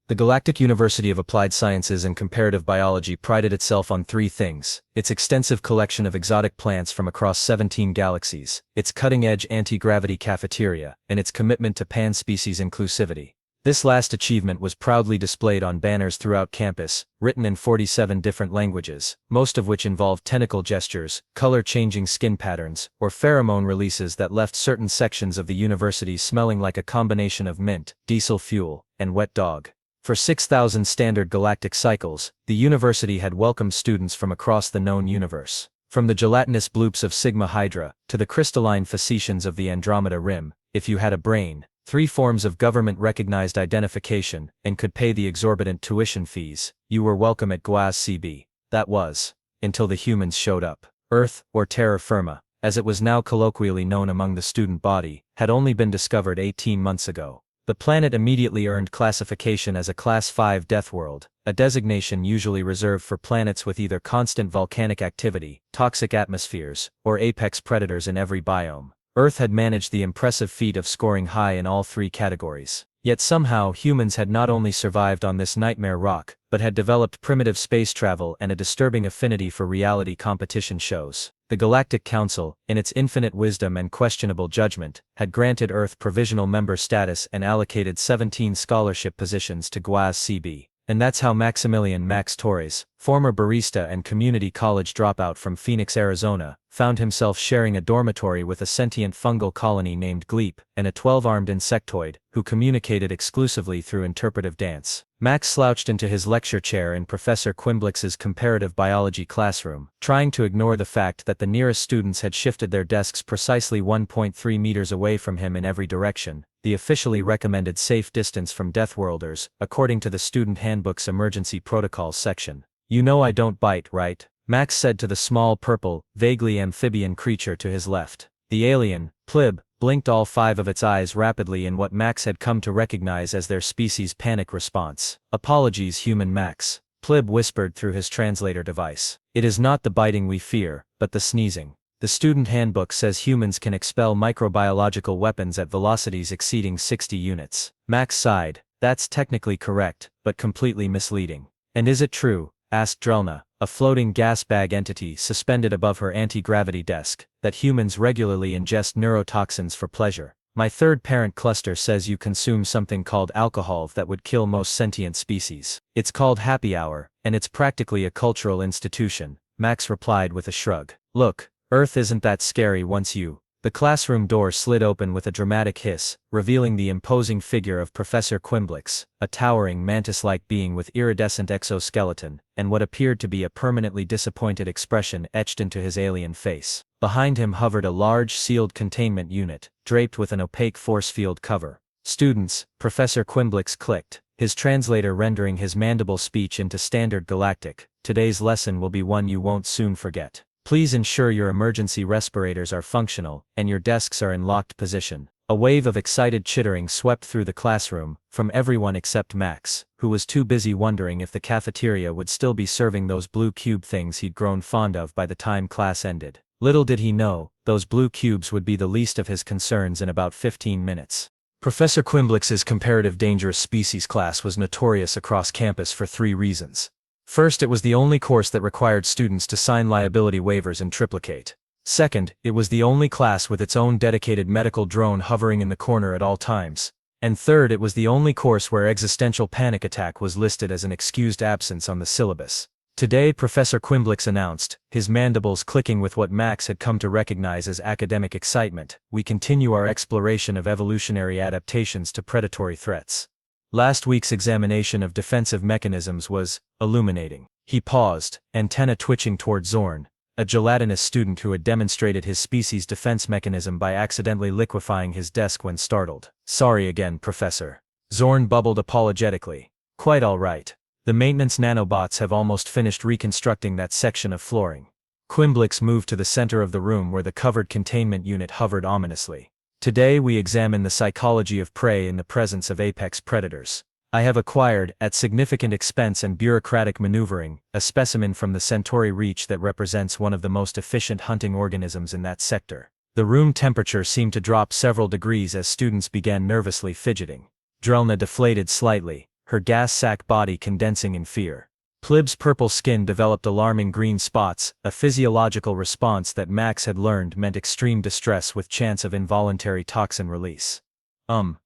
The Galactic University of Applied Sciences and Comparative Biology prided itself on three things: its extensive collection of exotic plants from across 17 galaxies, its cutting-edge anti-gravity cafeteria, and its commitment to pan-species inclusivity. This last achievement was proudly displayed on banners throughout campus, written in 47 different languages, most of which involved tentacle gestures, color-changing skin patterns, or pheromone releases that left certain sections of the university smelling like a combination of mint, diesel fuel, and wet dog. For 6,000 standard galactic cycles, the university had welcomed students from across the known universe. From the gelatinous bloops of Sigma Hydra, to the crystalline facetians of the Andromeda Rim, if you had a brain, 3 forms of government-recognized identification, and could pay the exorbitant tuition fees, you were welcome at GWAS-CB. That was, until the humans showed up. Earth, or terra firma, as it was now colloquially known among the student body, had only been discovered 18 months ago. The planet immediately earned classification as a Class 5 Deathworld, a designation usually reserved for planets with either constant volcanic activity, toxic atmospheres, or apex predators in every biome. Earth had managed the impressive feat of scoring high in all 3 categories. Yet somehow humans had not only survived on this nightmare rock, but had developed primitive space travel and a disturbing affinity for reality competition shows. The Galactic Council, in its infinite wisdom and questionable judgment, had granted Earth provisional member status and allocated 17 scholarship positions to GWAS-CB. And that's how Maximilian Max Torres, former barista and community college dropout from Phoenix, Arizona, found himself sharing a dormitory with a sentient fungal colony named Gleep, and a 12-armed insectoid, who communicated exclusively through interpretive dance. Max slouched into his lecture chair in Professor Quimblix's comparative biology classroom, trying to ignore the fact that the nearest students had shifted their desks precisely 1.3 meters away from him in every direction, the officially recommended safe distance from Deathworlders, according to the student handbook's emergency protocols section. "You know I don't bite, right?" Max said to the small purple, vaguely amphibian creature to his left. The alien, Plib, blinked all 5 of its eyes rapidly in what Max had come to recognize as their species' panic response. "Apologies, human Max," Plib whispered through his translator device. "It is not the biting we fear, but the sneezing. The student handbook says humans can expel microbiological weapons at velocities exceeding 60 units. Max sighed. "That's technically correct, but completely misleading." "And is it true," asked Drelna, a floating gas bag entity suspended above her anti-gravity desk, "that humans regularly ingest neurotoxins for pleasure? My third parent cluster says you consume something called alcohol that would kill most sentient species. It's called happy hour, and it's practically a cultural institution," Max replied with a shrug. "Look, Earth isn't that scary once you—" The classroom door slid open with a dramatic hiss, revealing the imposing figure of Professor Quimblix, a towering mantis-like being with iridescent exoskeleton, and what appeared to be a permanently disappointed expression etched into his alien face. Behind him hovered a large sealed containment unit, draped with an opaque force field cover. "Students," Professor Quimblix clicked, his translator rendering his mandible speech into standard galactic, "today's lesson will be one you won't soon forget. Please ensure your emergency respirators are functional, and your desks are in locked position." A wave of excited chittering swept through the classroom, from everyone except Max, who was too busy wondering if the cafeteria would still be serving those blue cube things he'd grown fond of by the time class ended. Little did he know, those blue cubes would be the least of his concerns in about 15 minutes. Professor Quimblix's comparative dangerous species class was notorious across campus for 3 reasons. First, it was the only course that required students to sign liability waivers and triplicate. Second, it was the only class with its own dedicated medical drone hovering in the corner at all times. And third, it was the only course where existential panic attack was listed as an excused absence on the syllabus. Today, Professor Quimblix announced, his mandibles clicking with what Max had come to recognize as academic excitement, "We continue our exploration of evolutionary adaptations to predatory threats. Last week's examination of defensive mechanisms was illuminating." He paused, antenna twitching toward Zorn, a gelatinous student who had demonstrated his species' defense mechanism by accidentally liquefying his desk when startled. "Sorry again, Professor." Zorn bubbled apologetically. "Quite all right. The maintenance nanobots have almost finished reconstructing that section of flooring." Quimblix moved to the center of the room where the covered containment unit hovered ominously. "Today we examine the psychology of prey in the presence of apex predators. I have acquired, at significant expense and bureaucratic maneuvering, a specimen from the Centauri Reach that represents one of the most efficient hunting organisms in that sector." The room temperature seemed to drop several degrees as students began nervously fidgeting. Drelna deflated slightly, her gas sac body condensing in fear. Plib's purple skin developed alarming green spots, a physiological response that Max had learned meant extreme distress with chance of involuntary toxin release.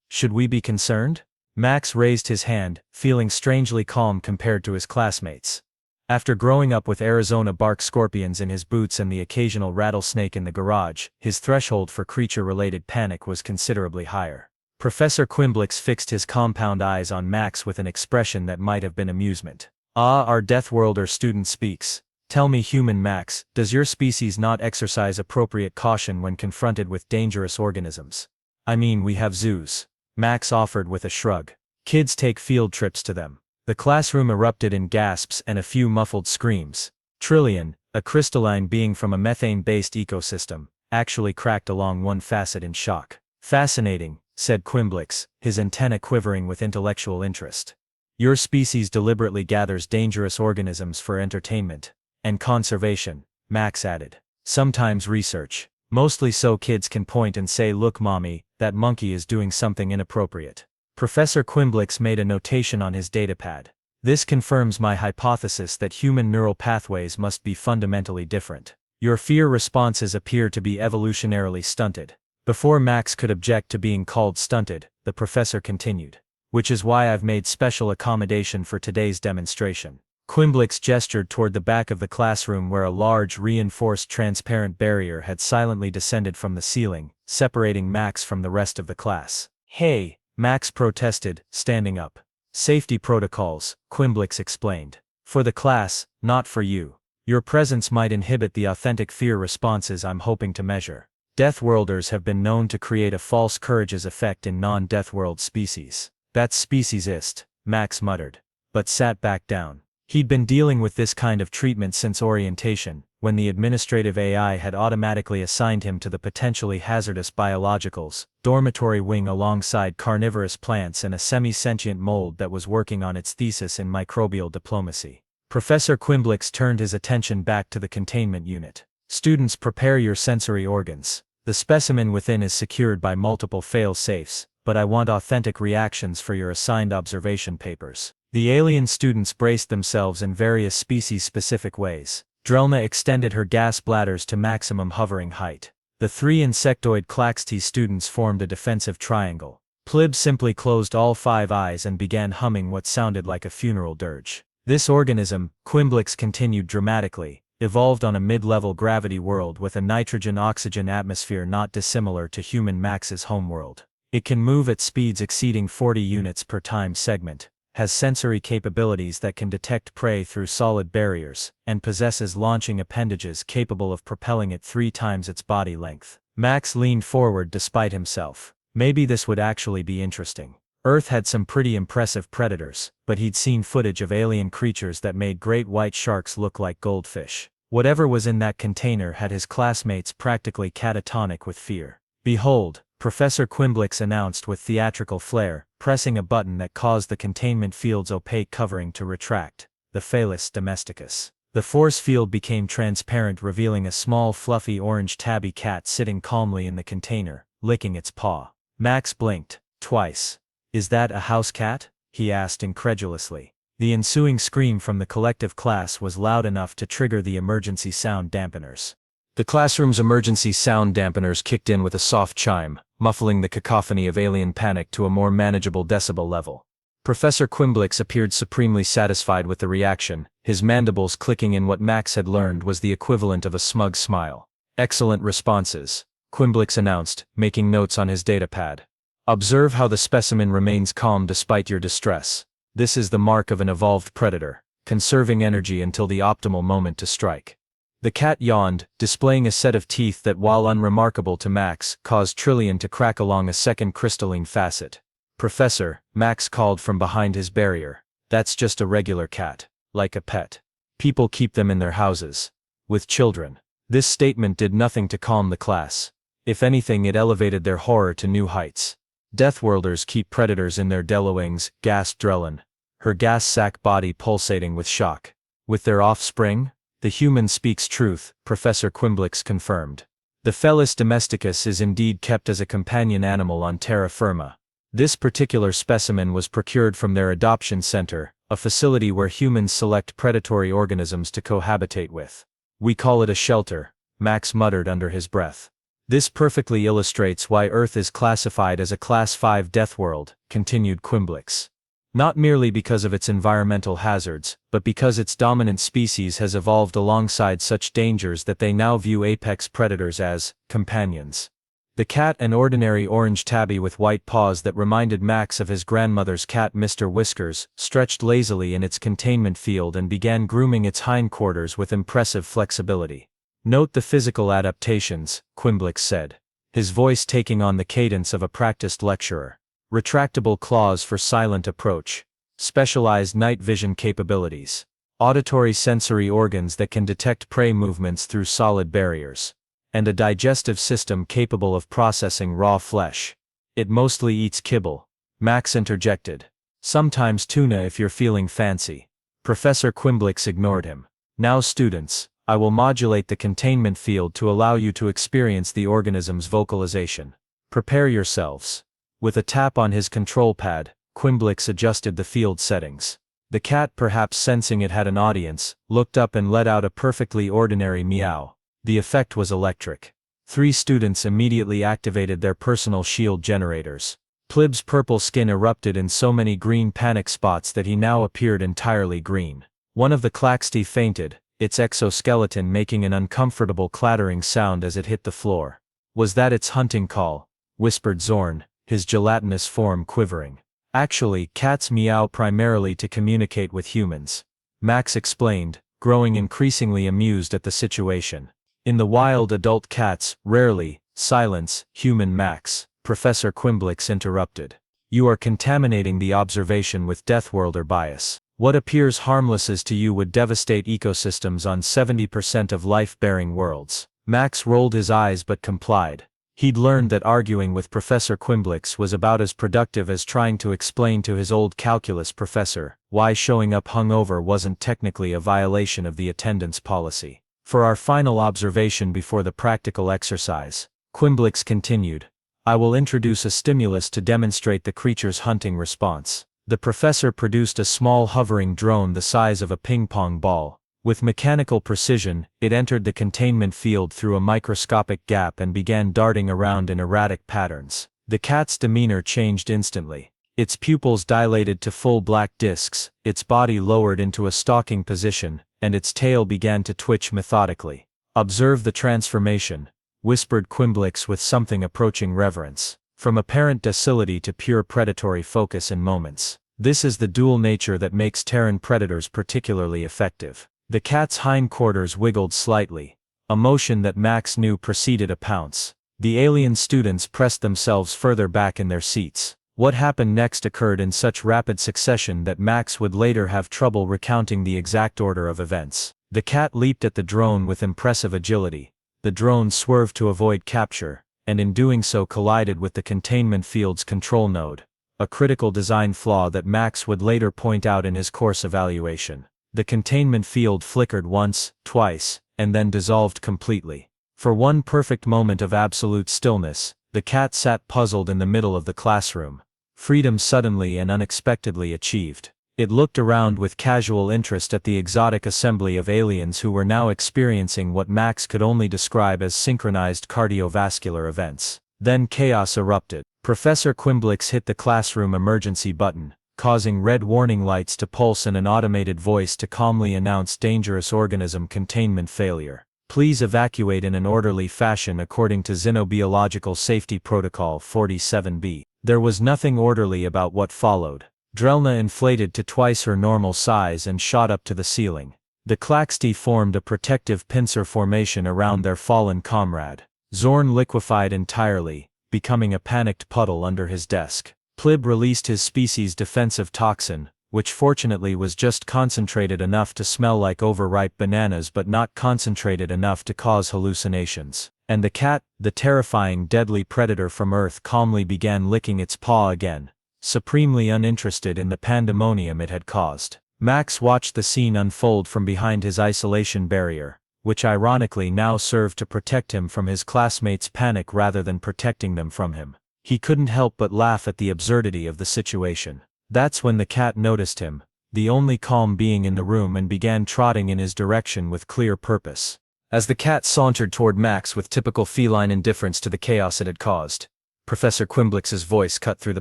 Should we be concerned? Max raised his hand, feeling strangely calm compared to his classmates. After growing up with Arizona bark scorpions in his boots and the occasional rattlesnake in the garage, his threshold for creature-related panic was considerably higher. Professor Quimblix fixed his compound eyes on Max with an expression that might have been amusement. "Ah, our Deathworlder student speaks. Tell me, human Max, does your species not exercise appropriate caution when confronted with dangerous organisms? I mean, we have zoos." Max offered with a shrug. "Kids take field trips to them." The classroom erupted in gasps and a few muffled screams. Trillion, a crystalline being from a methane-based ecosystem, actually cracked along one facet in shock. "Fascinating," said Quimblix, his antenna quivering with intellectual interest. "Your species deliberately gathers dangerous organisms for entertainment. And conservation," Max added. "Sometimes research. Mostly so kids can point and say, 'Look, mommy, that monkey is doing something inappropriate.'" Professor Quimblix made a notation on his datapad. "This confirms my hypothesis that human neural pathways must be fundamentally different. Your fear responses appear to be evolutionarily stunted." Before Max could object to being called stunted, the professor continued. "Which is why I've made special accommodation for today's demonstration." Quimblix gestured toward the back of the classroom where a large reinforced transparent barrier had silently descended from the ceiling, separating Max from the rest of the class. "Hey," Max protested, standing up. "Safety protocols," Quimblix explained. "For the class, not for you. Your presence might inhibit the authentic fear responses I'm hoping to measure." Deathworlders have been known to create a false courageous effect in non-Deathworld species. "That's speciesist," Max muttered, but sat back down. He'd been dealing with this kind of treatment since orientation, when the administrative AI had automatically assigned him to the potentially hazardous biologicals dormitory wing alongside carnivorous plants and a semi-sentient mold that was working on its thesis in microbial diplomacy. Professor Quimblix turned his attention back to the containment unit. "Students, prepare your sensory organs. The specimen within is secured by multiple fail-safes, but I want authentic reactions for your assigned observation papers." The alien students braced themselves in various species-specific ways. Drelna extended her gas bladders to maximum hovering height. The three insectoid Claxty students formed a defensive triangle. Plib simply closed all 5 eyes and began humming what sounded like a funeral dirge. "This organism," Quimblix continued dramatically, "evolved on a mid-level gravity world with a nitrogen-oxygen atmosphere not dissimilar to human Max's homeworld. It can move at speeds exceeding 40 units per time segment, has sensory capabilities that can detect prey through solid barriers, and possesses launching appendages capable of propelling it 3 times its body length." Max leaned forward despite himself. Maybe this would actually be interesting. Earth had some pretty impressive predators, but he'd seen footage of alien creatures that made great white sharks look like goldfish. Whatever was in that container had his classmates practically catatonic with fear. "Behold," Professor Quimblix announced with theatrical flair, pressing a button that caused the containment field's opaque covering to retract. "The Felis domesticus." The force field became transparent, revealing a small fluffy orange tabby cat sitting calmly in the container, licking its paw. Max blinked twice. "Is that a house cat?" he asked incredulously. The ensuing scream from the collective class was loud enough to trigger the emergency sound dampeners. The classroom's emergency sound dampeners kicked in with a soft chime, muffling the cacophony of alien panic to a more manageable decibel level. Professor Quimblix appeared supremely satisfied with the reaction, his mandibles clicking in what Max had learned was the equivalent of a smug smile. "Excellent responses," Quimblix announced, making notes on his datapad. "Observe how the specimen remains calm despite your distress. This is the mark of an evolved predator, conserving energy until the optimal moment to strike." The cat yawned, displaying a set of teeth that, while unremarkable to Max, caused Trillion to crack along a second crystalline facet. "Professor," Max called from behind his barrier, "that's just a regular cat. Like a pet. People keep them in their houses. With children." This statement did nothing to calm the class. If anything, it elevated their horror to new heights. "Deathworlders keep predators in their delowings," gasped Drellin, her gas sac body pulsating with shock. "With their offspring?" "The human speaks truth," Professor Quimblix confirmed. "The Felis domesticus is indeed kept as a companion animal on terra firma. This particular specimen was procured from their adoption center, a facility where humans select predatory organisms to cohabitate with. We call it a shelter, Max muttered under his breath. This perfectly illustrates why Earth is classified as a Class 5 death world, continued Quimblix. Not merely because of its environmental hazards, but because its dominant species has evolved alongside such dangers that they now view apex predators as companions. The cat, an ordinary orange tabby with white paws that reminded Max of his grandmother's cat Mr. Whiskers, stretched lazily in its containment field and began grooming its hindquarters with impressive flexibility. Note the physical adaptations, Quimblix said, his voice taking on the cadence of a practiced lecturer. Retractable claws for silent approach, specialized night vision capabilities, auditory sensory organs that can detect prey movements through solid barriers, and a digestive system capable of processing raw flesh. It mostly eats kibble, Max interjected. Sometimes tuna if you're feeling fancy. Professor Quimblix ignored him. Now students, I will modulate the containment field to allow you to experience the organism's vocalization. Prepare yourselves. With a tap on his control pad, Quimblix adjusted the field settings. The cat, perhaps sensing it had an audience, looked up and let out a perfectly ordinary meow. The effect was electric. 3 students immediately activated their personal shield generators. Plib's purple skin erupted in so many green panic spots that he now appeared entirely green. One of the Claxti fainted, its exoskeleton making an uncomfortable clattering sound as it hit the floor. Was that its hunting call? Whispered Zorn, his gelatinous form quivering. Actually, cats meow primarily to communicate with humans. Max explained, growing increasingly amused at the situation. In the wild, adult cats rarely silence human Max, Professor Quimblix interrupted. You are contaminating the observation with Deathworlder bias. What appears harmless as to you would devastate ecosystems on 70% of life-bearing worlds. Max rolled his eyes but complied. He'd learned that arguing with Professor Quimblix was about as productive as trying to explain to his old calculus professor why showing up hungover wasn't technically a violation of the attendance policy. For our final observation before the practical exercise, Quimblix continued, I will introduce a stimulus to demonstrate the creature's hunting response. The professor produced a small hovering drone the size of a ping-pong ball. With mechanical precision, it entered the containment field through a microscopic gap and began darting around in erratic patterns. The cat's demeanor changed instantly. Its pupils dilated to full black discs, its body lowered into a stalking position, and its tail began to twitch methodically. Observe the transformation, whispered Quimblix with something approaching reverence. From apparent docility to pure predatory focus in moments. This is the dual nature that makes Terran predators particularly effective. The cat's hindquarters wiggled slightly, a motion that Max knew preceded a pounce. The alien students pressed themselves further back in their seats. What happened next occurred in such rapid succession that Max would later have trouble recounting the exact order of events. The cat leaped at the drone with impressive agility. The drone swerved to avoid capture, and in doing so collided with the containment field's control node, a critical design flaw that Max would later point out in his course evaluation. The containment field flickered once, twice, and then dissolved completely. For one perfect moment of absolute stillness, the cat sat puzzled in the middle of the classroom. Freedom suddenly and unexpectedly achieved. It looked around with casual interest at the exotic assembly of aliens who were now experiencing what Max could only describe as synchronized cardiovascular events. Then chaos erupted. Professor Quimblix hit the classroom emergency button, causing red warning lights to pulse and an automated voice to calmly announce dangerous organism containment failure. Please evacuate in an orderly fashion according to Xenobiological Safety Protocol 47B. There was nothing orderly about what followed. Drelna inflated to twice her normal size and shot up to the ceiling. The Claxti formed a protective pincer formation around their fallen comrade. Zorn liquefied entirely, becoming a panicked puddle under his desk. Plib released his species' defensive toxin, which fortunately was just concentrated enough to smell like overripe bananas but not concentrated enough to cause hallucinations. And the cat, the terrifying deadly predator from Earth, calmly began licking its paw again, supremely uninterested in the pandemonium it had caused. Max watched the scene unfold from behind his isolation barrier, which ironically now served to protect him from his classmates' panic rather than protecting them from him. He couldn't help but laugh at the absurdity of the situation. That's when the cat noticed him, the only calm being in the room, and began trotting in his direction with clear purpose. As the cat sauntered toward Max with typical feline indifference to the chaos it had caused, Professor Quimblix's voice cut through the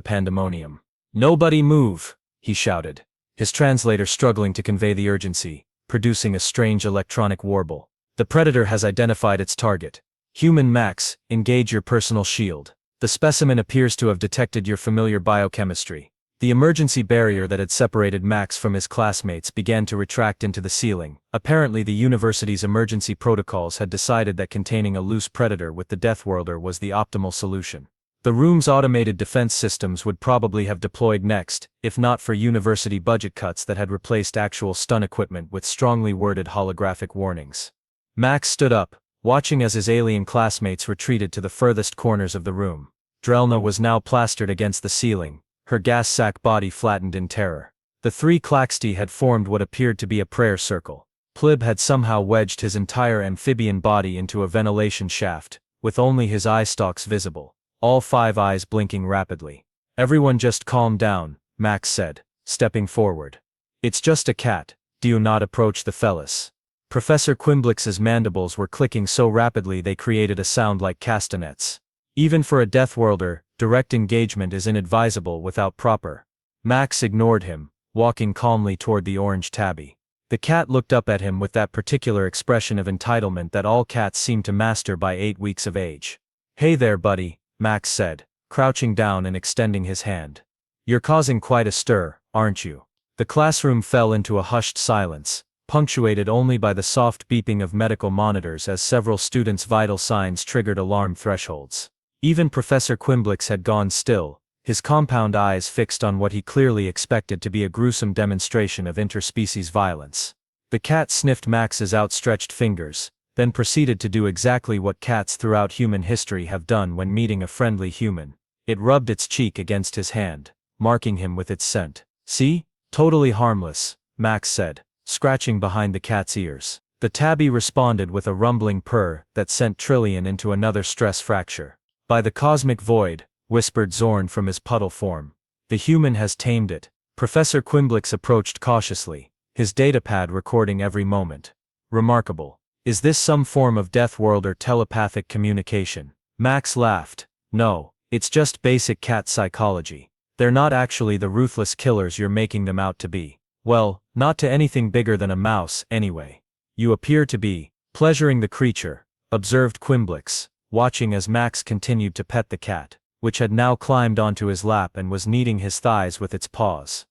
pandemonium. "Nobody move!" he shouted, his translator struggling to convey the urgency, producing a strange electronic warble. "The predator has identified its target. Human Max, engage your personal shield. The specimen appears to have detected your familiar biochemistry." The emergency barrier that had separated Max from his classmates began to retract into the ceiling. Apparently the university's emergency protocols had decided that containing a loose predator with the Deathworlder was the optimal solution. The room's automated defense systems would probably have deployed next, if not for university budget cuts that had replaced actual stun equipment with strongly worded holographic warnings. Max stood up, watching as his alien classmates retreated to the furthest corners of the room. Drelna was now plastered against the ceiling, her gas sack body flattened in terror. The three Claxti had formed what appeared to be a prayer circle. Plib had somehow wedged his entire amphibian body into a ventilation shaft, with only his eye stalks visible, all 5 eyes blinking rapidly. "Everyone just calm down," Max said, stepping forward. "It's just a cat, do you not approach the fellas." Professor Quimblix's mandibles were clicking so rapidly they created a sound like castanets. Even for a Deathworlder, direct engagement is inadvisable without proper. Max ignored him, walking calmly toward the orange tabby. The cat looked up at him with that particular expression of entitlement that all cats seem to master by 8 weeks of age. "Hey there, buddy," Max said, crouching down and extending his hand. "You're causing quite a stir, aren't you?" The classroom fell into a hushed silence, punctuated only by the soft beeping of medical monitors as several students' vital signs triggered alarm thresholds. Even Professor Quimblix had gone still, his compound eyes fixed on what he clearly expected to be a gruesome demonstration of interspecies violence. The cat sniffed Max's outstretched fingers, then proceeded to do exactly what cats throughout human history have done when meeting a friendly human. It rubbed its cheek against his hand, marking him with its scent. "See? Totally harmless," Max said, scratching behind the cat's ears. The tabby responded with a rumbling purr that sent Trillian into another stress fracture. "By the cosmic void," whispered Zorn from his puddle form. "The human has tamed it." Professor Quimblix approached cautiously, his datapad recording every moment. "Remarkable. Is this some form of Deathworlder telepathic communication?" Max laughed. "No, it's just basic cat psychology. They're not actually the ruthless killers you're making them out to be. Well, not to anything bigger than a mouse, anyway." "You appear to be pleasuring the creature," observed Quimblix, watching as Max continued to pet the cat, which had now climbed onto his lap and was kneading his thighs with its paws.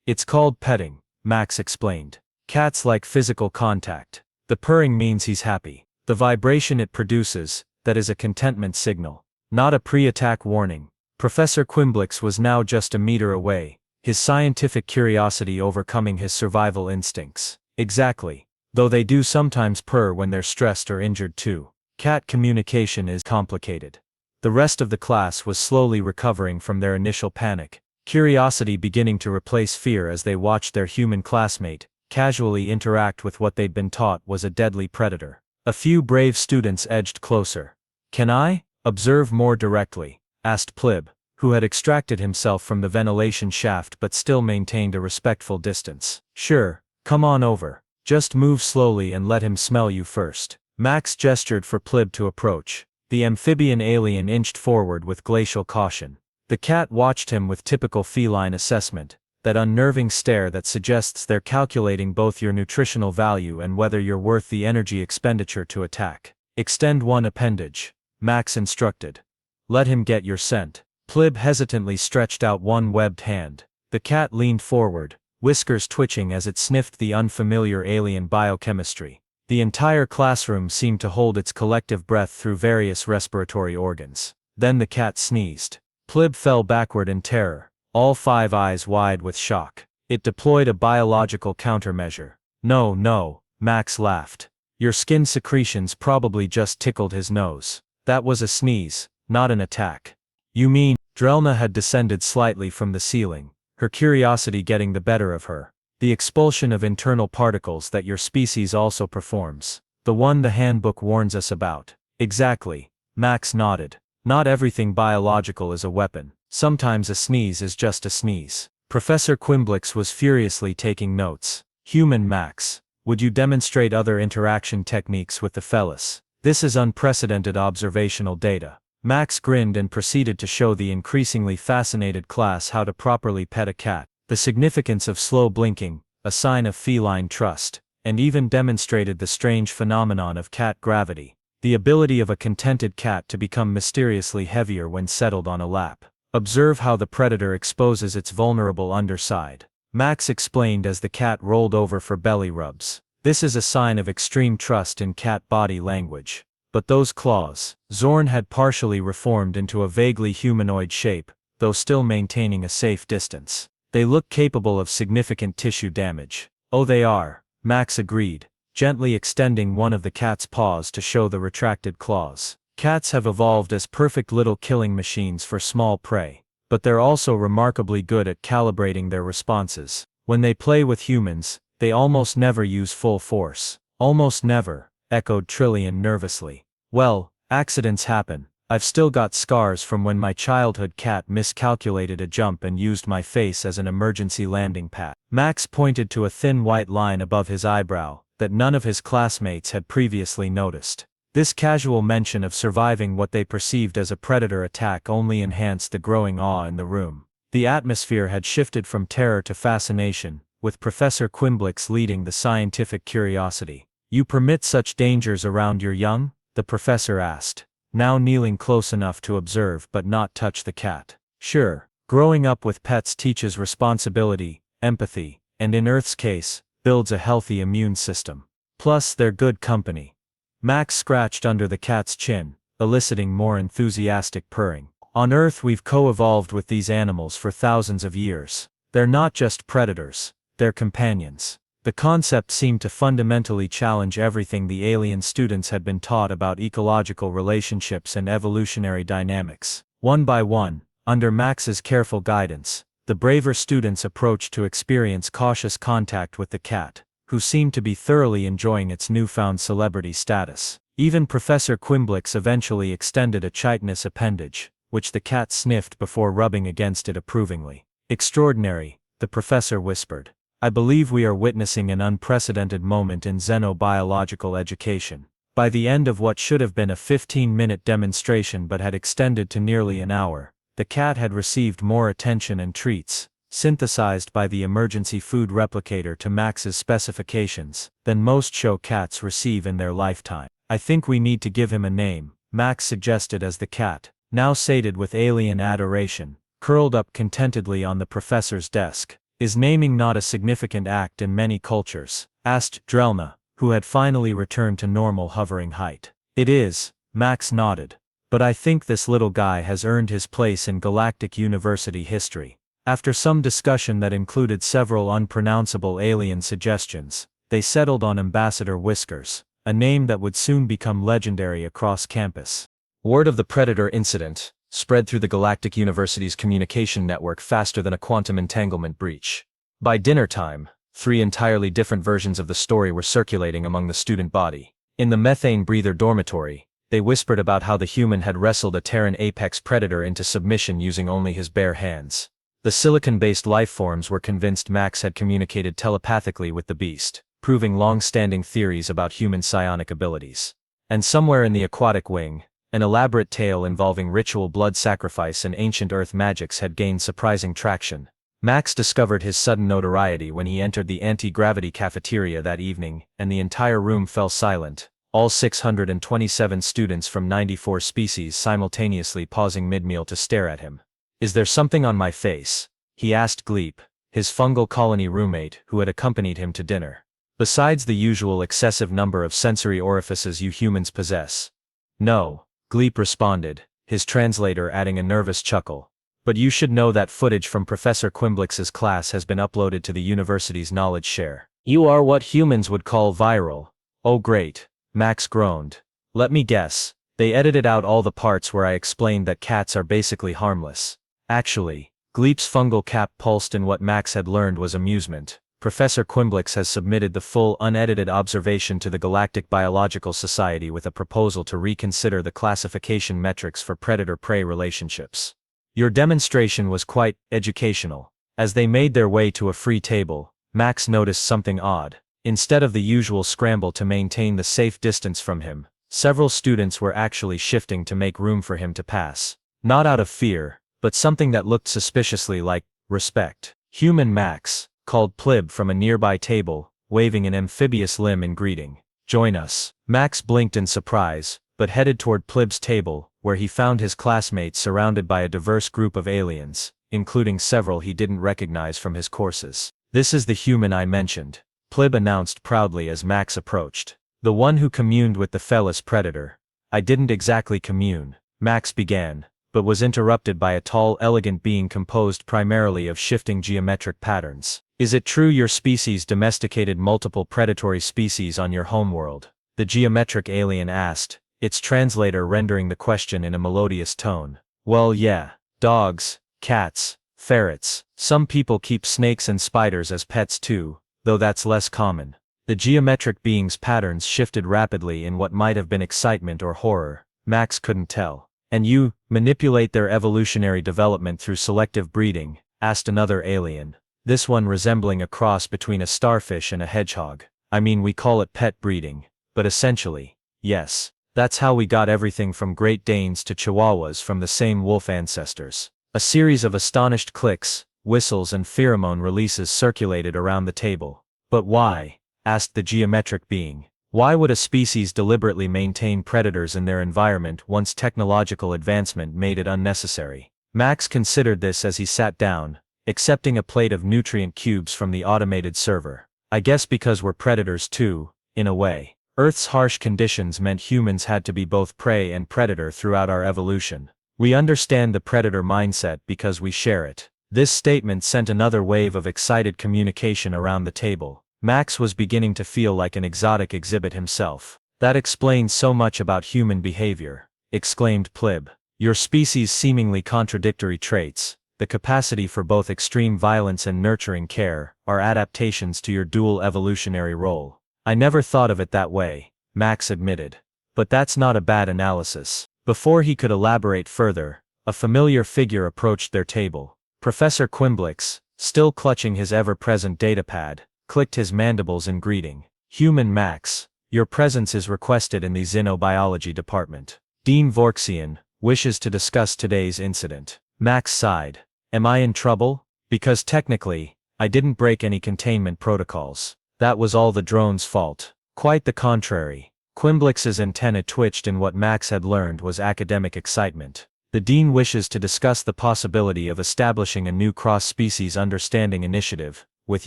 "It's called petting," Max explained. "Cats like physical contact. The purring means he's happy. The vibration it produces, that is a contentment signal, not a pre-attack warning." Professor Quimblix was now just a meter away, his scientific curiosity overcoming his survival instincts. "Exactly. Though they do sometimes purr when they're stressed or injured too. Cat communication is complicated." The rest of the class was slowly recovering from their initial panic, curiosity beginning to replace fear as they watched their human classmate casually interact with what they'd been taught was a deadly predator. A few brave students edged closer. "Can I observe more directly?" asked Plib, who had extracted himself from the ventilation shaft but still maintained a respectful distance. "Sure, come on over. Just move slowly and let him smell you first." Max gestured for Plib to approach. The amphibian alien inched forward with glacial caution. The cat watched him with typical feline assessment, that unnerving stare that suggests they're calculating both your nutritional value and whether you're worth the energy expenditure to attack. "Extend one appendage," Max instructed. "Let him get your scent." Plib hesitantly stretched out one webbed hand. The cat leaned forward, whiskers twitching as it sniffed the unfamiliar alien biochemistry. The entire classroom seemed to hold its collective breath through various respiratory organs. Then the cat sneezed. Plib fell backward in terror, all 5 eyes wide with shock. It deployed a biological countermeasure. "No, no," Max laughed. "Your skin secretions probably just tickled his nose. That was a sneeze, not an attack." "You mean?" Drelna had descended slightly from the ceiling, her curiosity getting the better of her. "The expulsion of internal particles that your species also performs. The one the handbook warns us about." "Exactly," Max nodded. Not everything biological is a weapon. Sometimes a sneeze is just a sneeze. Professor Quimblix was furiously taking notes. Human Max, would you demonstrate other interaction techniques with the fellas? This is unprecedented observational data. Max grinned and proceeded to show the increasingly fascinated class how to properly pet a cat, the significance of slow blinking, a sign of feline trust, and even demonstrated the strange phenomenon of cat gravity, the ability of a contented cat to become mysteriously heavier when settled on a lap. Observe how the predator exposes its vulnerable underside. Max explained as the cat rolled over for belly rubs. This is a sign of extreme trust in cat body language. But those claws. Zorn had partially reformed into a vaguely humanoid shape, though still maintaining a safe distance. They look capable of significant tissue damage. Oh, they are, Max agreed, gently extending one of the cat's paws to show the retracted claws. Cats have evolved as perfect little killing machines for small prey, but they're also remarkably good at calibrating their responses. When they play with humans, they almost never use full force. Almost never, echoed Trillian nervously. Well, accidents happen. I've still got scars from when my childhood cat miscalculated a jump and used my face as an emergency landing pad. Max pointed to a thin white line above his eyebrow that none of his classmates had previously noticed. This casual mention of surviving what they perceived as a predator attack only enhanced the growing awe in the room. The atmosphere had shifted from terror to fascination, with Professor Quimblix leading the scientific curiosity. You permit such dangers around your young? The professor asked, now kneeling close enough to observe but not touch the cat. Sure, growing up with pets teaches responsibility, empathy, and in Earth's case, builds a healthy immune system. Plus, they're good company. Max scratched under the cat's chin, eliciting more enthusiastic purring. On Earth we've co-evolved with these animals for thousands of years. They're not just predators, they're companions. The concept seemed to fundamentally challenge everything the alien students had been taught about ecological relationships and evolutionary dynamics. One by one, under Max's careful guidance, the braver students approached to experience cautious contact with the cat, who seemed to be thoroughly enjoying its newfound celebrity status. Even Professor Quimblix eventually extended a chitinous appendage, which the cat sniffed before rubbing against it approvingly. Extraordinary, the professor whispered. I believe we are witnessing an unprecedented moment in xenobiological education. By the end of what should have been a 15-minute demonstration but had extended to nearly an hour, the cat had received more attention and treats, synthesized by the emergency food replicator to Max's specifications, than most show cats receive in their lifetime. I think we need to give him a name, Max suggested as the cat, now sated with alien adoration, curled up contentedly on the professor's desk. Is naming not a significant act in many cultures? Asked Drelna, who had finally returned to normal hovering height. It is, Max nodded. But I think this little guy has earned his place in Galactic University history. After some discussion that included several unpronounceable alien suggestions, they settled on Ambassador Whiskers, a name that would soon become legendary across campus. Word of the Predator incident spread through the Galactic University's communication network faster than a quantum entanglement breach. By dinner time, 3 entirely different versions of the story were circulating among the student body. In the methane breather dormitory, they whispered about how the human had wrestled a Terran apex predator into submission using only his bare hands. The silicon-based lifeforms were convinced Max had communicated telepathically with the beast, proving long-standing theories about human psionic abilities. And somewhere in the aquatic wing, an elaborate tale involving ritual blood sacrifice and ancient earth magics had gained surprising traction. Max discovered his sudden notoriety when he entered the anti-gravity cafeteria that evening, and the entire room fell silent, all 627 students from 94 species simultaneously pausing mid-meal to stare at him. Is there something on my face? He asked Gleep, his fungal colony roommate who had accompanied him to dinner. Besides the usual excessive number of sensory orifices you humans possess. No. Gleep responded, his translator adding a nervous chuckle. But you should know that footage from Professor Quimblix's class has been uploaded to the university's knowledge share. You are what humans would call viral. Oh great, Max groaned. Let me guess, they edited out all the parts where I explained that cats are basically harmless. Actually, Gleep's fungal cap pulsed in what Max had learned was amusement. Professor Quimblix has submitted the full unedited observation to the Galactic Biological Society with a proposal to reconsider the classification metrics for predator-prey relationships. Your demonstration was quite educational. As they made their way to a free table, Max noticed something odd. Instead of the usual scramble to maintain the safe distance from him, several students were actually shifting to make room for him to pass. Not out of fear, but something that looked suspiciously like respect. Human Max called Plib from a nearby table, waving an amphibious limb in greeting. Join us. Max blinked in surprise, but headed toward Plib's table, where he found his classmates surrounded by a diverse group of aliens, including several he didn't recognize from his courses. This is the human I mentioned, Plib announced proudly as Max approached. The one who communed with the Felis predator. I didn't exactly commune, Max began, but was interrupted by a tall, elegant being composed primarily of shifting geometric patterns. Is it true your species domesticated multiple predatory species on your homeworld? The geometric alien asked, its translator rendering the question in a melodious tone. Well, yeah. Dogs, cats, ferrets. Some people keep snakes and spiders as pets too, though that's less common. The geometric being's patterns shifted rapidly in what might have been excitement or horror. Max couldn't tell. And you manipulate their evolutionary development through selective breeding? Asked another alien. This one resembling a cross between a starfish and a hedgehog. I mean, we call it pet breeding, but essentially, yes. That's how we got everything from Great Danes to Chihuahuas from the same wolf ancestors. A series of astonished clicks, whistles and pheromone releases circulated around the table. But why? Asked the geometric being. Why would a species deliberately maintain predators in their environment once technological advancement made it unnecessary? Max considered this as he sat down, accepting a plate of nutrient cubes from the automated server. I guess because we're predators too, in a way. Earth's harsh conditions meant humans had to be both prey and predator throughout our evolution. We understand the predator mindset because we share it. This statement sent another wave of excited communication around the table. Max was beginning to feel like an exotic exhibit himself. That explains so much about human behavior, exclaimed Plib. Your species' seemingly contradictory traits, the capacity for both extreme violence and nurturing care, are adaptations to your dual evolutionary role. I never thought of it that way, Max admitted. But that's not a bad analysis. Before he could elaborate further, a familiar figure approached their table. Professor Quimblix, still clutching his ever-present datapad, clicked his mandibles in greeting. Human Max, your presence is requested in the Xenobiology department. Dean Vorxian wishes to discuss today's incident. Max sighed. Am I in trouble? Because technically, I didn't break any containment protocols. That was all the drone's fault. Quite the contrary. Quimblix's antenna twitched in what Max had learned was academic excitement. The Dean wishes to discuss the possibility of establishing a new cross-species understanding initiative, with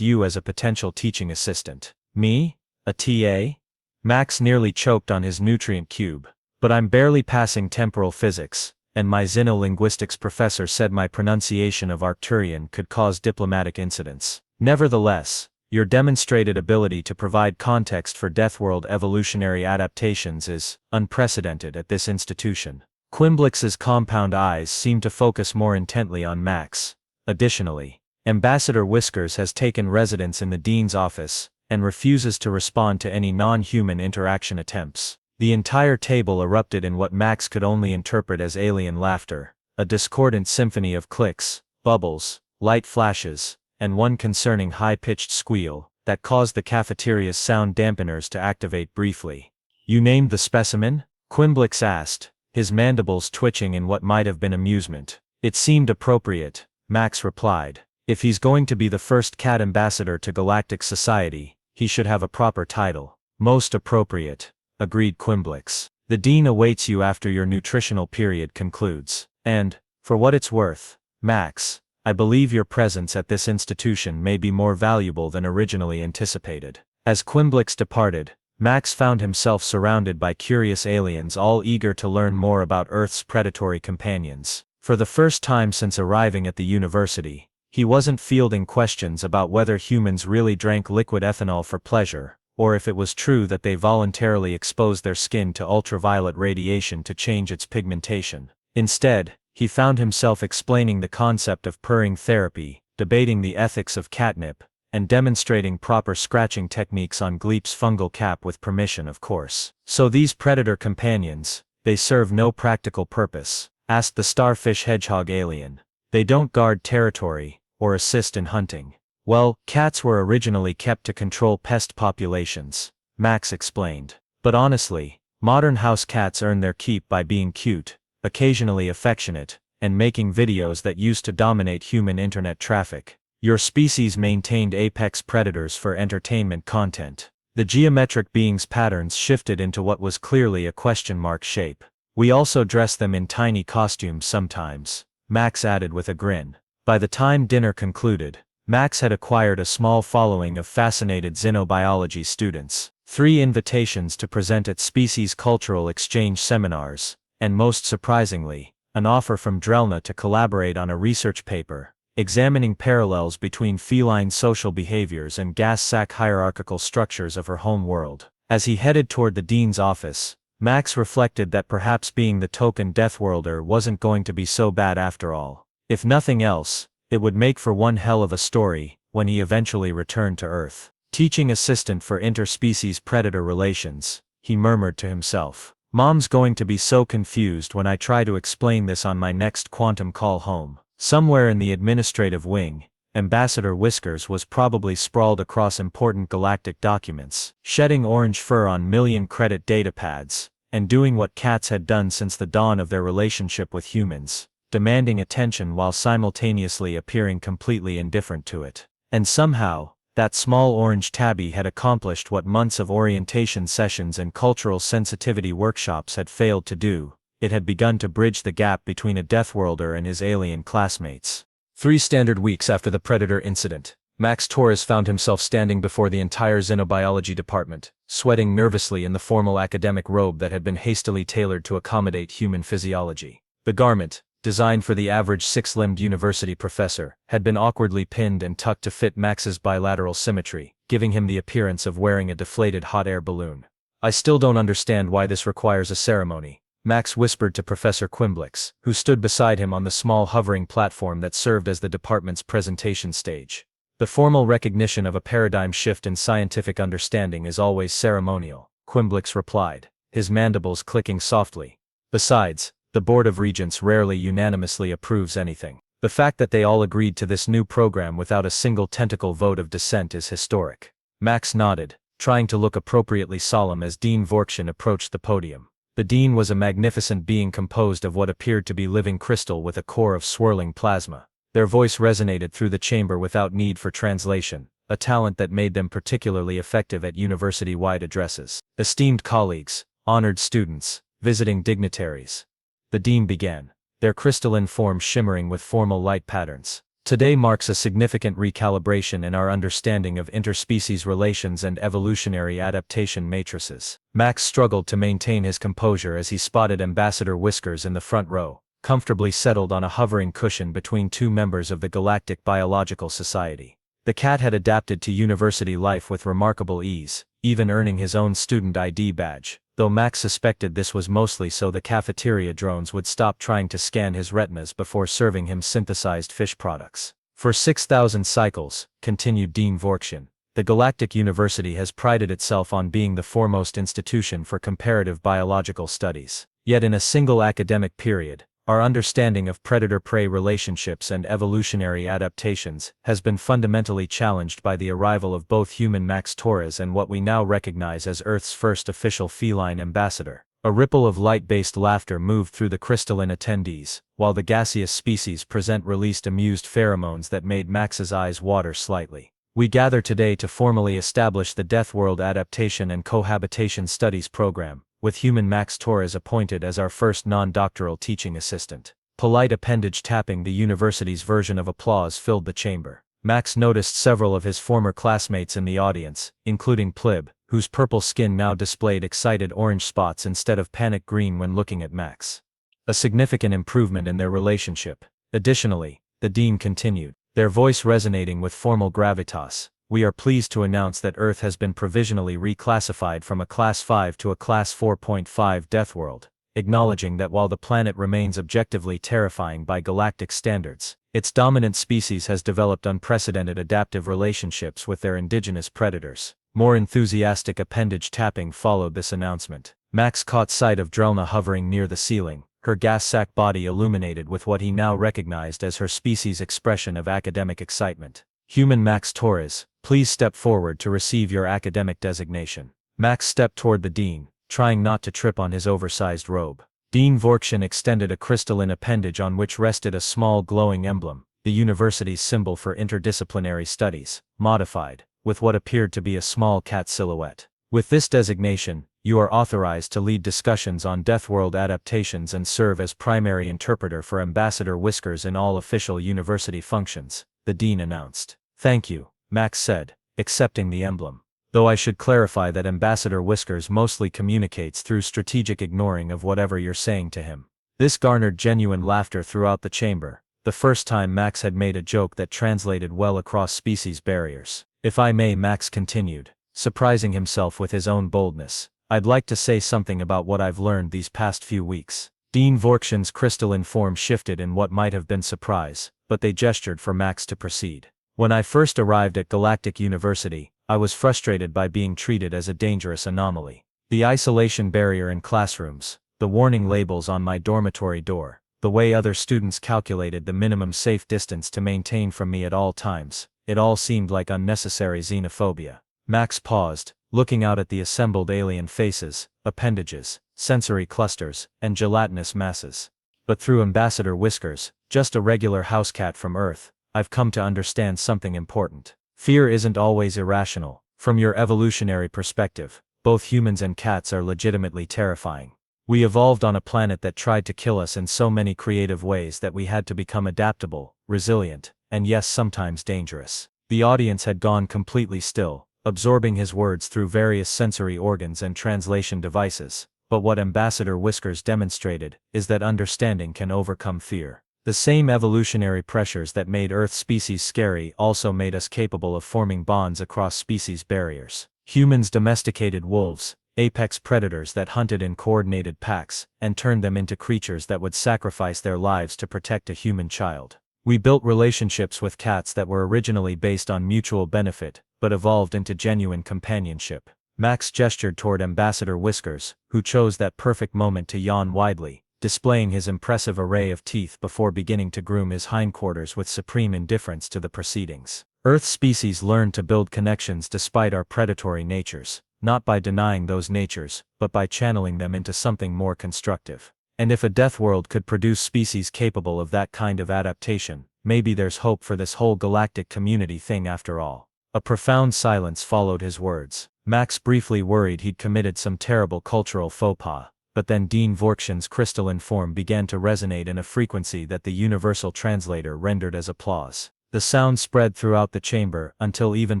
you as a potential teaching assistant. Me? A TA? Max nearly choked on his nutrient cube. But I'm barely passing temporal physics, and my xenolinguistics professor said my pronunciation of Arcturian could cause diplomatic incidents. Nevertheless, your demonstrated ability to provide context for Deathworld evolutionary adaptations is unprecedented at this institution. Quimblix's compound eyes seemed to focus more intently on Max. Additionally, Ambassador Whiskers has taken residence in the Dean's office, and refuses to respond to any non-human interaction attempts. The entire table erupted in what Max could only interpret as alien laughter, a discordant symphony of clicks, bubbles, light flashes, and one concerning high-pitched squeal that caused the cafeteria's sound dampeners to activate briefly. You named the specimen? Quimblix asked, his mandibles twitching in what might have been amusement. It seemed appropriate, Max replied. If he's going to be the first cat ambassador to Galactic Society, he should have a proper title. Most appropriate, agreed Quimblix. The Dean awaits you after your nutritional period concludes. And, for what it's worth, Max, I believe your presence at this institution may be more valuable than originally anticipated. As Quimblix departed, Max found himself surrounded by curious aliens all eager to learn more about Earth's predatory companions. For the first time since arriving at the university, he wasn't fielding questions about whether humans really drank liquid ethanol for pleasure, or if it was true that they voluntarily exposed their skin to ultraviolet radiation to change its pigmentation. Instead, he found himself explaining the concept of purring therapy, debating the ethics of catnip, and demonstrating proper scratching techniques on Gleep's fungal cap with permission, of course. "So these predator companions, they serve no practical purpose?" asked the starfish hedgehog alien. "They don't guard territory, or assist in hunting." "Well, cats were originally kept to control pest populations," Max explained. "But honestly, modern house cats earn their keep by being cute, occasionally affectionate, and making videos that used to dominate human internet traffic. Your species maintained apex predators for entertainment content." The geometric being's patterns shifted into what was clearly a question mark shape. "We also dress them in tiny costumes sometimes," Max added with a grin. By the time dinner concluded, Max had acquired a small following of fascinated xenobiology students, 3 invitations to present at species cultural exchange seminars, and most surprisingly, an offer from Drelna to collaborate on a research paper examining parallels between feline social behaviors and gas sac hierarchical structures of her home world. As he headed toward the dean's office, Max reflected that perhaps being the token Deathworlder wasn't going to be so bad after all. If nothing else, it would make for one hell of a story when he eventually returned to Earth. "Teaching assistant for interspecies predator relations," he murmured to himself. "Mom's going to be so confused when I try to explain this on my next quantum call home." Somewhere in the administrative wing, Ambassador Whiskers was probably sprawled across important galactic documents, shedding orange fur on million-credit datapads, and doing what cats had done since the dawn of their relationship with humans, demanding attention while simultaneously appearing completely indifferent to it. And somehow, that small orange tabby had accomplished what months of orientation sessions and cultural sensitivity workshops had failed to do. It had begun to bridge the gap between a Deathworlder and his alien classmates. 3 standard weeks after the Predator incident, Max Torres found himself standing before the entire Xenobiology department, sweating nervously in the formal academic robe that had been hastily tailored to accommodate human physiology. The garment, designed for the average 6-limbed university professor, had been awkwardly pinned and tucked to fit Max's bilateral symmetry, giving him the appearance of wearing a deflated hot air balloon. "I still don't understand why this requires a ceremony," Max whispered to Professor Quimblix, who stood beside him on the small hovering platform that served as the department's presentation stage. "The formal recognition of a paradigm shift in scientific understanding is always ceremonial," Quimblix replied, his mandibles clicking softly. "Besides, the Board of Regents rarely unanimously approves anything. The fact that they all agreed to this new program without a single tentacle vote of dissent is historic." Max nodded, trying to look appropriately solemn as Dean Vorkshin approached the podium. The dean was a magnificent being composed of what appeared to be living crystal with a core of swirling plasma. Their voice resonated through the chamber without need for translation, a talent that made them particularly effective at university-wide addresses. "Esteemed colleagues, honored students, visiting dignitaries," the dean began, their crystalline forms shimmering with formal light patterns. "Today marks a significant recalibration in our understanding of interspecies relations and evolutionary adaptation matrices." Max struggled to maintain his composure as he spotted Ambassador Whiskers in the front row, comfortably settled on a hovering cushion between 2 members of the Galactic Biological Society. The cat had adapted to university life with remarkable ease, even earning his own student ID badge, though Max suspected this was mostly so the cafeteria drones would stop trying to scan his retinas before serving him synthesized fish products. "For 6,000 cycles," continued Dean Vorkshin, "the Galactic University has prided itself on being the foremost institution for comparative biological studies. Yet in a single academic period, our understanding of predator-prey relationships and evolutionary adaptations has been fundamentally challenged by the arrival of both human Max Torres and what we now recognize as Earth's first official feline ambassador." A ripple of light-based laughter moved through the crystalline attendees, while the gaseous species present released amused pheromones that made Max's eyes water slightly. "We gather today to formally establish the Deathworld Adaptation and Cohabitation Studies program, with human Max Torres appointed as our first non-doctoral teaching assistant." Polite appendage tapping the university's version of applause filled the chamber. Max noticed several of his former classmates in the audience, including Plib, whose purple skin now displayed excited orange spots instead of panic green when looking at Max. A significant improvement in their relationship. Additionally, the dean continued, their voice resonating with formal gravitas, "We are pleased to announce that Earth has been provisionally reclassified from a Class 5 to a Class 4.5 Deathworld, acknowledging that while the planet remains objectively terrifying by galactic standards, Its dominant species has developed unprecedented adaptive relationships with their indigenous predators. More enthusiastic appendage tapping followed this announcement. Max caught sight of Drelna hovering near the ceiling, her gas sack body illuminated with what he now recognized as her species' expression of academic excitement. Human Max Torres, please step forward to receive your academic designation. Max stepped toward the dean, trying not to trip on his oversized robe. Dean Vorkshin extended a crystalline appendage on which rested a small glowing emblem, the university's symbol for interdisciplinary studies, modified, with what appeared to be a small cat silhouette. With this designation, you are authorized to lead discussions on Deathworld adaptations and serve as primary interpreter for Ambassador Whiskers in all official university functions, the dean announced. Thank you, Max said, accepting the emblem. Though I should clarify that Ambassador Whiskers mostly communicates through strategic ignoring of whatever you're saying to him. This garnered genuine laughter throughout the chamber, the first time Max had made a joke that translated well across species barriers. If I may, Max continued, surprising himself with his own boldness. I'd like to say something about what I've learned these past few weeks. Dean Vorkshin's crystalline form shifted in what might have been surprise, but they gestured for Max to proceed. When I first arrived at Galactic University, I was frustrated by being treated as a dangerous anomaly. The isolation barrier in classrooms, the warning labels on my dormitory door, the way other students calculated the minimum safe distance to maintain from me at all times, it all seemed like unnecessary xenophobia. Max paused, looking out at the assembled alien faces, appendages, sensory clusters, and gelatinous masses. But through Ambassador Whiskers, just a regular house cat from Earth, I've come to understand something important. Fear isn't always irrational. From your evolutionary perspective, both humans and cats are legitimately terrifying. We evolved on a planet that tried to kill us in so many creative ways that we had to become adaptable, resilient, and yes, sometimes dangerous. The audience had gone completely still, absorbing his words through various sensory organs and translation devices, but what Ambassador Whiskers demonstrated is that understanding can overcome fear. The same evolutionary pressures that made Earth species scary also made us capable of forming bonds across species barriers. Humans domesticated wolves, apex predators that hunted in coordinated packs, and turned them into creatures that would sacrifice their lives to protect a human child. We built relationships with cats that were originally based on mutual benefit, but evolved into genuine companionship. Max gestured toward Ambassador Whiskers, who chose that perfect moment to yawn widely, displaying his impressive array of teeth before beginning to groom his hindquarters with supreme indifference to the proceedings. Earth species learned to build connections despite our predatory natures, not by denying those natures, but by channeling them into something more constructive. And if a death world could produce species capable of that kind of adaptation, maybe there's hope for this whole galactic community thing after all. A profound silence followed his words. Max briefly worried he'd committed some terrible cultural faux pas. But then Dean Vorkshin's crystalline form began to resonate in a frequency that the universal translator rendered as applause. The sound spread throughout the chamber until even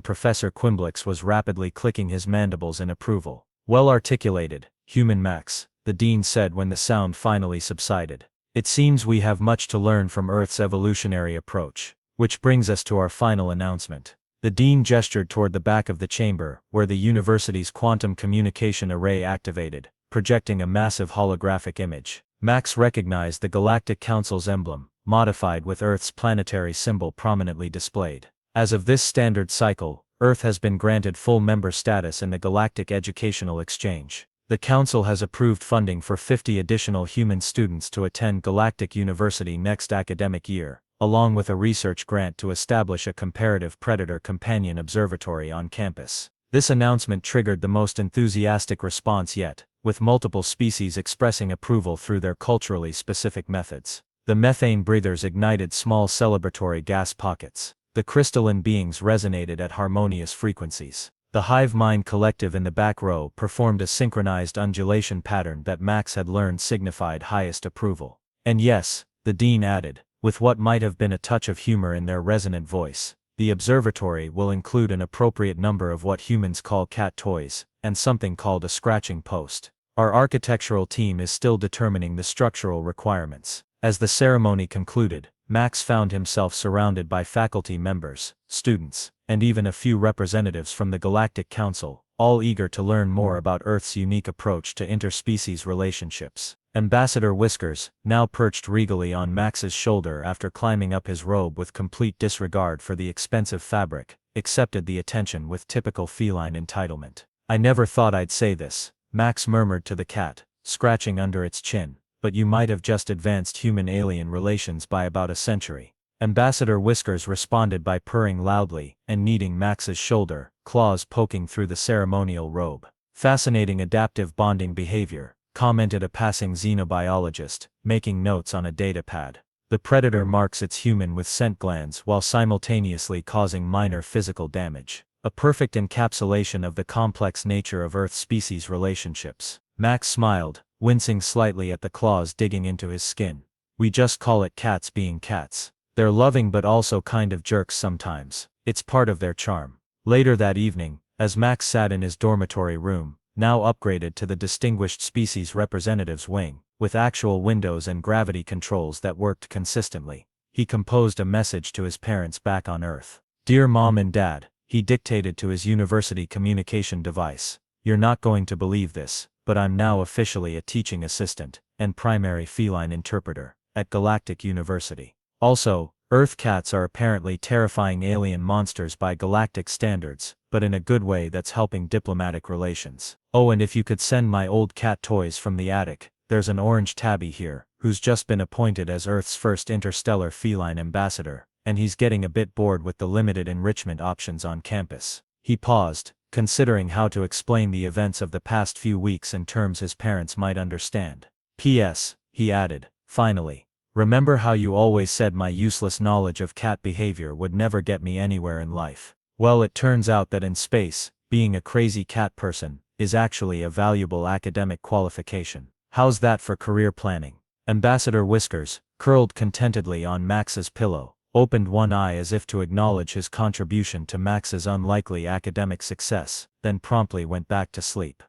Professor Quimblix was rapidly clicking his mandibles in approval. Well articulated, human Max, the dean said when the sound finally subsided. It seems we have much to learn from Earth's evolutionary approach. Which brings us to our final announcement. The dean gestured toward the back of the chamber, where the university's quantum communication array activated, projecting a massive holographic image. Max recognized the Galactic Council's emblem, modified with Earth's planetary symbol prominently displayed. As of this standard cycle, Earth has been granted full member status in the Galactic Educational Exchange. The Council has approved funding for 50 additional human students to attend Galactic University next academic year, along with a research grant to establish a comparative predator companion observatory on campus. This announcement triggered the most enthusiastic response yet, with multiple species expressing approval through their culturally specific methods. The methane breathers ignited small celebratory gas pockets. The crystalline beings resonated at harmonious frequencies. The hive mind collective in the back row performed a synchronized undulation pattern that Max had learned signified highest approval. And yes, the dean added, with what might have been a touch of humor in their resonant voice, the observatory will include an appropriate number of what humans call cat toys, and something called a scratching post. Our architectural team is still determining the structural requirements. As the ceremony concluded, Max found himself surrounded by faculty members, students, and even a few representatives from the Galactic Council, all eager to learn more about Earth's unique approach to interspecies relationships. Ambassador Whiskers, now perched regally on Max's shoulder after climbing up his robe with complete disregard for the expensive fabric, accepted the attention with typical feline entitlement. "I never thought I'd say this," Max murmured to the cat, scratching under its chin, "but you might have just advanced human-alien relations by about a century." Ambassador Whiskers responded by purring loudly and kneading Max's shoulder, claws poking through the ceremonial robe. "Fascinating adaptive bonding behavior," commented a passing xenobiologist, making notes on a datapad. "The predator marks its human with scent glands while simultaneously causing minor physical damage. A perfect encapsulation of the complex nature of Earth-species relationships." Max smiled, wincing slightly at the claws digging into his skin. "We just call it cats being cats. They're loving but also kind of jerks sometimes. It's part of their charm." Later that evening, as Max sat in his dormitory room, now upgraded to the Distinguished Species Representatives Wing, with actual windows and gravity controls that worked consistently, he composed a message to his parents back on Earth. "Dear Mom and Dad," he dictated to his university communication device, "you're not going to believe this, but I'm now officially a teaching assistant and primary feline interpreter at Galactic University. Also, Earth cats are apparently terrifying alien monsters by galactic standards, but in a good way that's helping diplomatic relations. Oh, and if you could send my old cat toys from the attic, there's an orange tabby here, who's just been appointed as Earth's first interstellar feline ambassador, and he's getting a bit bored with the limited enrichment options on campus." He paused, considering how to explain the events of the past few weeks in terms his parents might understand. "P.S., he added, finally. "Remember how you always said my useless knowledge of cat behavior would never get me anywhere in life? Well, it turns out that in space, being a crazy cat person is actually a valuable academic qualification. How's that for career planning?" Ambassador Whiskers, curled contentedly on Max's pillow, opened one eye as if to acknowledge his contribution to Max's unlikely academic success, then promptly went back to sleep.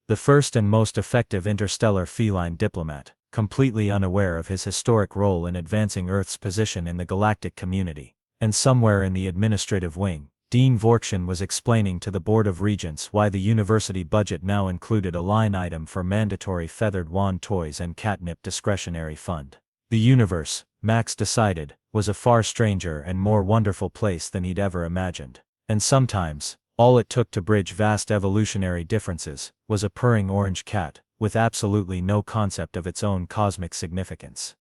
The first and most effective interstellar feline diplomat, completely unaware of his historic role in advancing Earth's position in the galactic community. And somewhere in the administrative wing, Dean Vorkshin was explaining to the Board of Regents why the university budget now included a line item for mandatory feathered wand toys and catnip discretionary fund. The universe, Max decided, was a far stranger and more wonderful place than he'd ever imagined. And sometimes, all it took to bridge vast evolutionary differences was a purring orange cat, with absolutely no concept of its own cosmic significance.